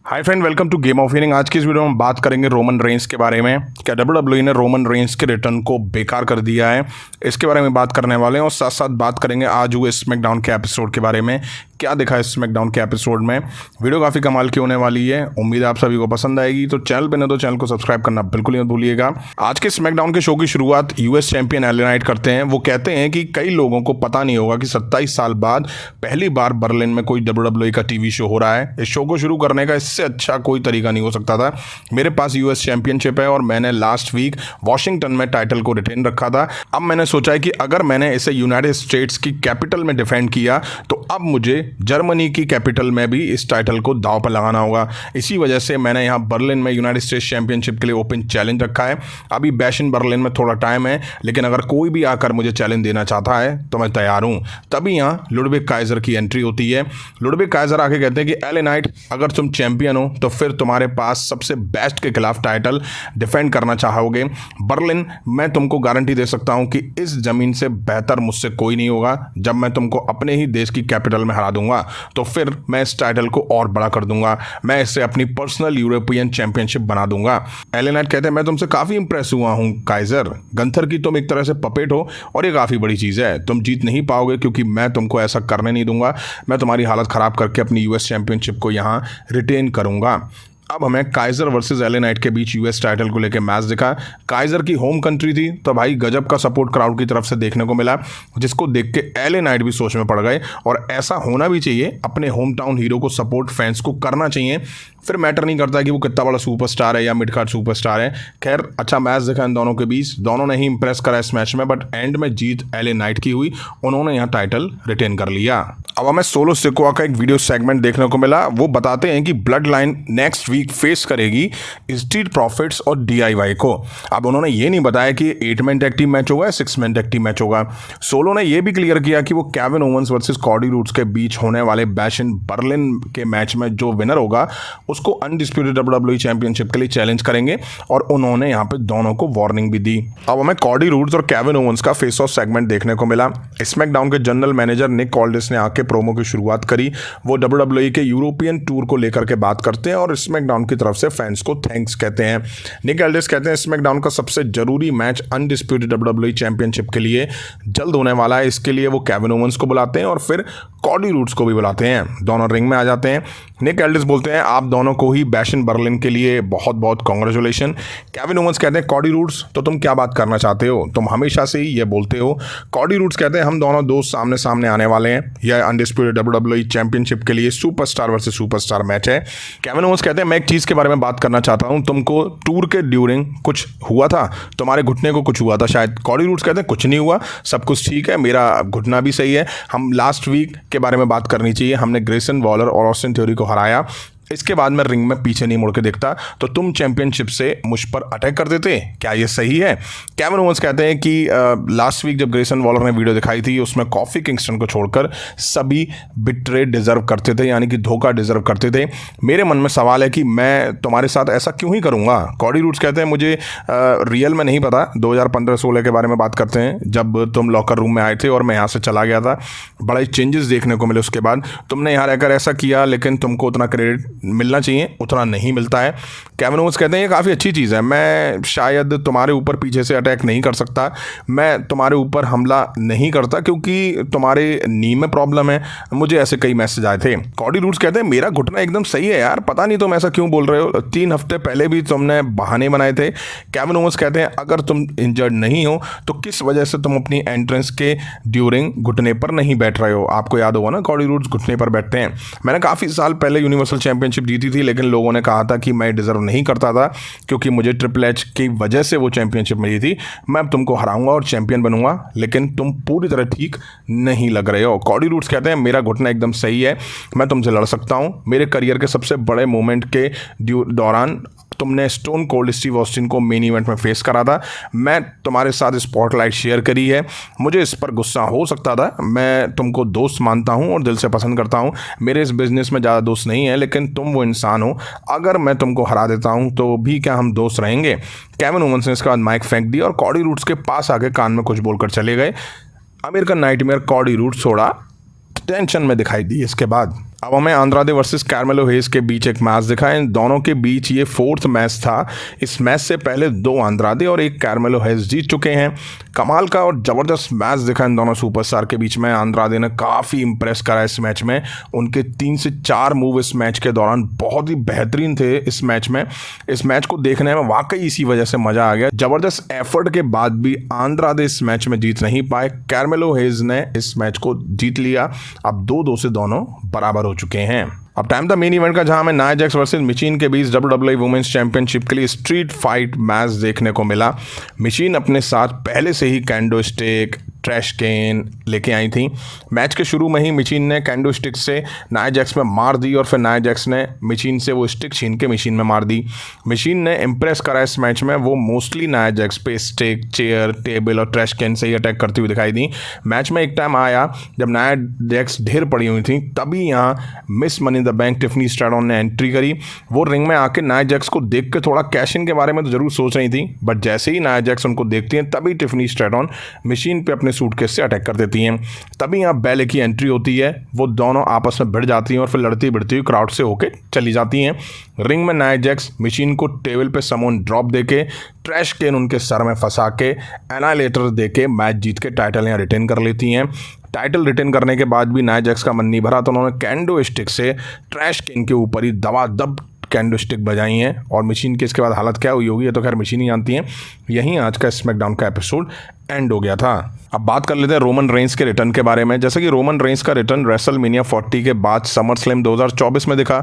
Hi friend, welcome to game of hearing. आज की इस वीडियो में हम बात करेंगे रोमन रेंस के बारे में। क्या डब्ल्यूडब्ल्यूई ने रोमन रेंस के रिटर्न को बेकार कर दिया है, इसके बारे में बात करने वाले हैं। और साथ साथ बात करेंगे आज हुए स्मैकडाउन के एपिसोड के बारे में, क्या दिखा है स्मैकडाउन के एपिसोड में। वीडियो काफ़ी कमाल की होने वाली है, उम्मीद है आप सभी को पसंद आएगी। तो चैनल पे न तो चैनल को सब्सक्राइब करना बिल्कुल मत भूलिएगा। आज के स्मैकडाउन के शो की शुरुआत यूएस चैंपियन एले नाइट करते हैं। वो कहते हैं कि कई लोगों को पता नहीं होगा कि 27 साल बाद पहली बार बर्लिन में कोई डब्ल्यूडब्ल्यूई का टीवी शो हो रहा है। इस शो को शुरू करने का इससे अच्छा कोई तरीका नहीं हो सकता था। मेरे पास यूएस चैंपियनशिप है और मैंने लास्ट वीक वॉशिंगटन में टाइटल को रिटेन रखा था। अब मैंने सोचा है कि अगर मैंने इसे यूनाइटेड स्टेट्स की कैपिटल में डिफेंड किया तो अब मुझे जर्मनी की कैपिटल में भी इस टाइटल को दांव पर लगाना होगा। इसी वजह से मैंने यहाँ बर्लिन में यूनाइटेड स्टेट्स चैंपियनशिप के लिए ओपन चैलेंज रखा है। अभी बैश इन बर्लिन में थोड़ा टाइम है, लेकिन अगर कोई भी आकर मुझे चैलेंज देना चाहता है तो मैं तैयार हूँ। तभी यहाँ लुडविग काइजर की एंट्री होती है। लुडविग काइजर आके कहते हैं कि एले नाइट, अगर तुम चैंपियन हो तो फिर तुम्हारे पास सबसे बेस्ट के खिलाफ टाइटल डिफेंड करना चाहोगे। बर्लिन, मैं तुमको गारंटी दे सकता हूँ कि इस जमीन से बेहतर मुझसे कोई नहीं होगा। जब मैं तुमको अपने ही देश की कैपिटल में हरा दूंगा तो फिर मैं इस टाइटल को और बड़ा कर दूंगा। मैं इसे अपनी पर्सनल यूरोपियन चैंपियनशिप बना दूंगा। एले नाइट कहते हैं मैं तुमसे काफ़ी इंप्रेस हुआ हूँ काइजर। गंथर की तुम एक तरह से पपेट हो और ये काफ़ी बड़ी चीज़ है। तुम जीत नहीं पाओगे क्योंकि मैं तुमको ऐसा करने नहीं दूंगा। मैं तुम्हारी हालत ख़राब करके अपनी यूएस चैंपियनशिप को यहाँ रिटेन करूँगा। अब हमें काइजर वर्सेस एले नाइट के बीच यूएस टाइटल को लेकर मैच दिखा। काइजर की होम कंट्री थी तो भाई गजब का सपोर्ट क्राउड की तरफ से देखने को मिला, जिसको देख के एले नाइट भी सोच में पड़ गए। और ऐसा होना भी चाहिए, अपने होम टाउन हीरो को सपोर्ट फैंस को करना चाहिए। फिर मैटर नहीं करता कि वो कितना बड़ा सुपरस्टार है या मिड कार्ड सुपरस्टार है। खैर, अच्छा मैच दिखा इन दोनों के बीच। दोनों ने ही इंप्रेस करा इस मैच में, बट एंड में जीत एले नाइट की हुई। उन्होंने यहाँ टाइटल रिटेन कर लिया। अब हमें सोलो सिकोआ का एक वीडियो सेगमेंट देखने को मिला। वो बताते हैं कि Bloodline next week face करेगी स्ट्रीट प्रॉफिट्स और डीआईवाई को। अब उन्होंने ये नहीं बताया कि 8 मैन टैग टीम मैच होगा या 6 मैन टैग टीम मैच होगा। सोलो ने ये भी क्लियर किया कि वो Kevin Owens versus Cardi roads के बीच होने वाले बैश इन बर्लिन के मैच में जो विनर होगा उसको अनडिस्प्यूटेड डब्ल्यूडब्ल्यूई चैंपियनशिप के लिए चैलेंज करेंगे। और उन्होंने यहाँ पे दोनों को वार्निंग भी दी। अब हमें कॉडी रूड्स और केविन ओवेंस का फेस ऑफ सेगमेंट देखने को मिला। स्मैकडाउन के जनरल मैनेजर निक कॉल्डिस ने आके प्रोमो की शुरुआत करी। वो डब्ल्यूडब्ल्यूई के यूरोपियन टूर को लेकर के बात करते हैं और स्मैकडाउन की तरफ से फैंस को थैंक्स कहते हैं। निक कॉल्डिस कहते हैं स्मैकडाउन का सबसे जरूरी मैच अनडिस्प्यूटेड डब्ल्यूडब्ल्यूई चैंपियनशिप के लिए जल्द होने वाला है। इसके लिए वो केविन ओवेंस को बुलाते हैं और फिर कॉडी रूड्स को भी बुलाते हैं। दोनों रिंग में आ जाते हैं। निक कॉल्डिस बोलते हैं आप दोनों को ही बैश इन बर्लिन के लिए बहुत बहुत कांग्रेचुलेशन। केविन ओवेंस कहते हैं कॉडी रूड्स, तो तुम क्या बात करना चाहते हो, तुम हमेशा से ही ये बोलते हो। कॉडी रूड्स कहते हैं हम दोनों दोस्त सामने सामने आने वाले हैं। यह अनडिस्प्यूटेड डब्ल्यूडब्ल्यूई चैंपियनशिप के लिए सुपरस्टार वर्सेस सुपरस्टार मैच है। केविन ओवेंस कहते हैं मैं एक चीज़ के बारे में बात करना चाहता हूं, तुमको टूर के ड्यूरिंग कुछ हुआ था, तुम्हारे घुटने को कुछ हुआ था शायद। कॉडी रूड्स कहते हैं कुछ नहीं हुआ, सब कुछ ठीक है, मेरा घुटना भी सही है। हम लास्ट वीक के बारे में बात करनी चाहिए। हमने ग्रेसन वॉलर और ऑस्टिन थ्योरी को हराया। इसके बाद मैं रिंग में पीछे नहीं मुड़ के देखता तो तुम चैंपियनशिप से मुझ पर अटैक कर देते। क्या ये सही है? केविन ओवेंस कहते हैं कि लास्ट वीक जब ग्रेसन वॉलर ने वीडियो दिखाई थी उसमें कॉफी किंगस्टन को छोड़कर सभी बिट्रे डिजर्व करते थे, यानी कि धोखा डिजर्व करते थे। मेरे मन में सवाल है कि मैं तुम्हारे साथ ऐसा क्यों ही करूँगा। कॉडी रूड्स कहते हैं मुझे रियल में नहीं पता। 2015-16 के बारे में बात करते हैं, जब तुम लॉकर रूम में आए थे और मैं यहाँ से चला गया था। बड़े चेंजेस देखने को मिले उसके बाद। तुमने यहाँ रहकर ऐसा किया, लेकिन तुमको उतना क्रेडिट मिलना चाहिए उतना नहीं मिलता है। केविन ओवेंस कहते हैं ये काफ़ी अच्छी चीज़ है। मैं शायद तुम्हारे ऊपर पीछे से अटैक नहीं कर सकता, मैं तुम्हारे ऊपर हमला नहीं करता क्योंकि तुम्हारे नी में प्रॉब्लम है। मुझे ऐसे कई मैसेज आए थे। कॉडी रूड्स कहते हैं मेरा घुटना एकदम सही है यार, पता नहीं तुम ऐसा क्यों बोल रहे हो। 3 हफ्ते पहले भी तुमने बहाने बनाए थे। केविन ओवेंस कहते हैं अगर तुम इंजर्ड नहीं हो तो किस वजह से तुम अपनी एंट्रेंस के ड्यूरिंग घुटने पर नहीं बैठ रहे हो। आपको याद होगा ना, कॉडी रूड्स घुटने पर बैठते हैं। मैंने काफ़ी साल पहले यूनिवर्सल चैंपियनशिप जीती थी, लेकिन लोगों ने कहा था कि मैं डिजर्व नहीं करता था क्योंकि मुझे ट्रिपल एच की वजह से वो चैंपियनशिप मिली थी। मैं अब तुमको हराऊंगा और चैंपियन बनूंगा, लेकिन तुम पूरी तरह ठीक नहीं लग रहे हो। कॉडी रूड्स कहते हैं मेरा घुटना एकदम सही है, मैं तुमसे लड़ सकता हूं। मेरे करियर के सबसे बड़े मोमेंट के दौरान तुमने स्टोन कोल्ड स्टीव ऑस्टिन को मेन इवेंट में फेस करा था। मैं तुम्हारे साथ स्पॉटलाइट शेयर करी है। मुझे इस पर गुस्सा हो सकता था। मैं तुमको दोस्त मानता हूं और दिल से पसंद करता हूं। मेरे इस बिजनेस में ज़्यादा दोस्त नहीं है, लेकिन तुम वो इंसान हो। अगर मैं तुमको हरा देता हूं तो भी क्या हम दोस्त रहेंगे? केविन ओवेंस ने इसके बाद माइक फेंक दी और कॉडी रूड्स के पास आके कान में कुछ बोलकर चले गए। अमेरिकन नाइटमेयर कॉडी रूड्स थोड़ा टेंशन में दिखाई दी इसके बाद। अब हमें आंद्रादे वर्सेस कार्मेलो हेज के बीच एक मैच दिखा है। इन दोनों के बीच ये 4th मैच था। इस मैच से पहले 2 आंद्रादे और 1 कार्मेलो हेज जीत चुके हैं। कमाल का और ज़बरदस्त मैच दिखा इन दोनों सुपरस्टार के बीच में। आंद्रादे ने काफ़ी इंप्रेस करा इस मैच में। उनके 3 से 4 मूव इस मैच के दौरान बहुत ही बेहतरीन थे। इस मैच में इस मैच को देखने में वाकई इसी वजह से मज़ा आ गया। ज़बरदस्त एफर्ट के बाद भी आंद्रादे इस मैच में जीत नहीं पाए। कार्मेलो हेज ने इस मैच को जीत लिया। अब 2-2 से दोनों बराबर हो चुके हैं। अब टाइम था मेन इवेंट का, जहां हमें नाया जैक्स वर्सेस मिचीन के बीच WWE वुमेन्स चैंपियनशिप के लिए स्ट्रीट फाइट मैच देखने को मिला। मिचीन अपने साथ पहले से ही कैंडो स्टिक, ट्रैश कैन लेके आई थी। मैच के शुरू में ही मिचीन ने कैंडो स्टिक से नाया जैक्स में मार दी और फिर नाया जैक्स ने मिचीन से वो स्टिक छीन के मिचीन में मार दी। मिचीन ने इंप्रेस करा इस मैच में। वो मोस्टली नाया जैक्स पे स्टिक, चेयर, टेबल और trash can say he attack करती हुई दिखाई दी। मैच में एक टाइम आया जब नाया जैक्स ढेर पड़ी हुई थी, तभी यहाँ miss money the bank Tiffany Stratton ने एंट्री करी। वो रिंग में आके नाया जैक्स को देख के थोड़ा कैश इन के बारे में तो जरूर सोच रही थी, बट जैसे ही नाया जैक्स उनको देखती हैं तभी टिफनी स्ट्रैटन मशीन पे अपने सूटकेस से अटैक कर देती हैं। तभी यहाँ बैले की एंट्री होती है। वो दोनों आपस में भिड़ जाती हैं और फिर लड़ती भिड़ती हुई क्राउड से होके चली जाती हैं। रिंग में नाया जैक्स मशीन को टेबल पे समोन ड्रॉप देके ट्रैश कैन उनके सर में फंसा के एनाइलेटर देके मैच जीत के टाइटल यहाँ रिटेन कर लेती हैं। टाइटल रिटेन करने के बाद भी नाया जैक्स का मन नहीं भरा, तो उन्होंने कैंडो स्टिक से ट्रैश कैन के ऊपर ही दबादब कैंडो स्टिक बजाई हैं। और मशीन की इसके बाद हालत क्या हुई होगी ये तो खैर मशीन ही जानती हैं। यहीं आज का स्मैकडाउन का एपिसोड एंड हो गया था। अब बात कर लेते हैं रोमन रेंस के रिटर्न के बारे में। जैसे कि रोमन रेंस का रिटर्न रेसलमेनिया 40 के बाद समर स्लैम 2024 में दिखा।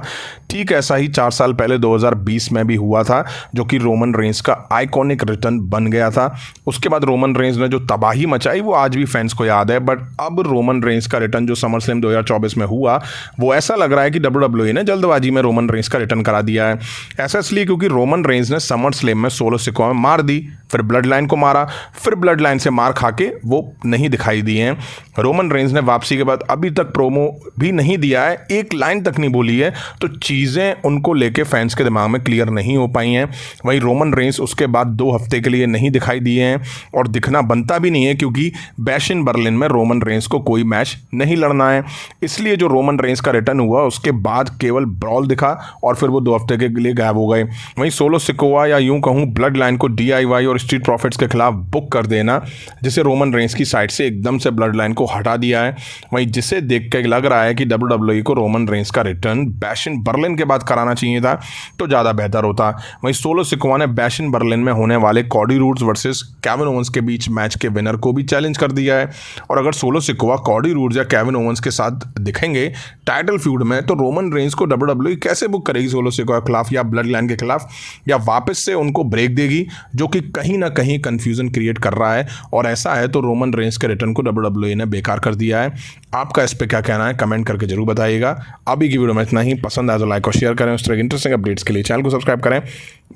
ठीक ऐसा ही 4 साल पहले 2020 में भी हुआ था, जो कि रोमन रेंस का आइकॉनिक रिटर्न बन गया था। उसके बाद रोमन रेंस ने जो तबाही मचाई वो आज भी फैंस को याद है। बट अब रोमन रेंस का रिटर्न जो समर स्लैम 2024 में हुआ, वो ऐसा लग रहा है कि WWE ने जल्दबाजी में रोमन रेंस का रिटर्न करा दिया है। ऐसा इसलिए क्योंकि रोमन रेंस ने समर स्लैम में सोलो सिकोआ में मार दी, फिर ब्लड लाइन को मारा, फिर ब्लड लाइन से मार खा के वो नहीं दिखाई दिए हैं। रोमन रेंस ने वापसी के बाद अभी तक प्रोमो भी नहीं दिया है, एक लाइन तक नहीं बोली है, तो चीज़ें उनको लेके फैंस के दिमाग में क्लियर नहीं हो पाई हैं। वहीं रोमन रेंस उसके बाद 2 हफ्ते के लिए नहीं दिखाई दिए हैं और दिखना बनता भी नहीं है, क्योंकि बैश इन बर्लिन में रोमन रेंस को कोई मैच नहीं लड़ना है। इसलिए जो रोमन रेंस का रिटर्न हुआ उसके बाद केवल ब्रॉल दिखा और फिर वो 2 हफ्ते के लिए गायब हो गए। वहीं सोलो सिकोआ या यूं कहूँ ब्लड लाइन को DIY और स्ट्रीट प्रॉफिट्स के खिलाफ बुक कर देना, जिसे रोमन रेंस की साइड से एकदम से ब्लड लाइन को हटा दिया है। वहीं जिसे देख के लग रहा है कि WWE को रोमन रेंस का रिटर्न बैश इन बर्लिन के बाद कराना चाहिए था तो ज़्यादा बेहतर होता। वहीं सोलो सिकोआ ने बैश इन बर्लिन में होने वाले Cardi roads versus Kevin Owens के बीच मैच के विनर को भी चैलेंज कर दिया है। और अगर सोलो सिकोआ कॉडी रूड्स या केविन ओवेंस के साथ दिखेंगे टाइटल फ्यूड में, तो रोमन रेंस को WWE कैसे बुक करेगी सोलो सिकोआ के खिलाफ या ब्लड लाइन के खिलाफ, या वापस से उनको ब्रेक देगी, जो कि कहीं ना कहीं कंफ्यूजन क्रिएट कर रहा है। और ऐसा है तो रोमन रेंस के रिटर्न को WWE ने बेकार कर दिया है। आपका इस पे क्या कहना है कमेंट करके जरूर बताइएगा। अभी की वीडियो में इतना ही। पसंद आए तो लाइक और शेयर करें। उस तरह के इंटरेस्टिंग अपडेट्स के लिए चैनल को सब्सक्राइब करें,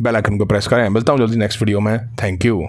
बेल आइकन को प्रेस करें। मिलता हूं जल्दी नेक्स्ट वीडियो में। Thank you.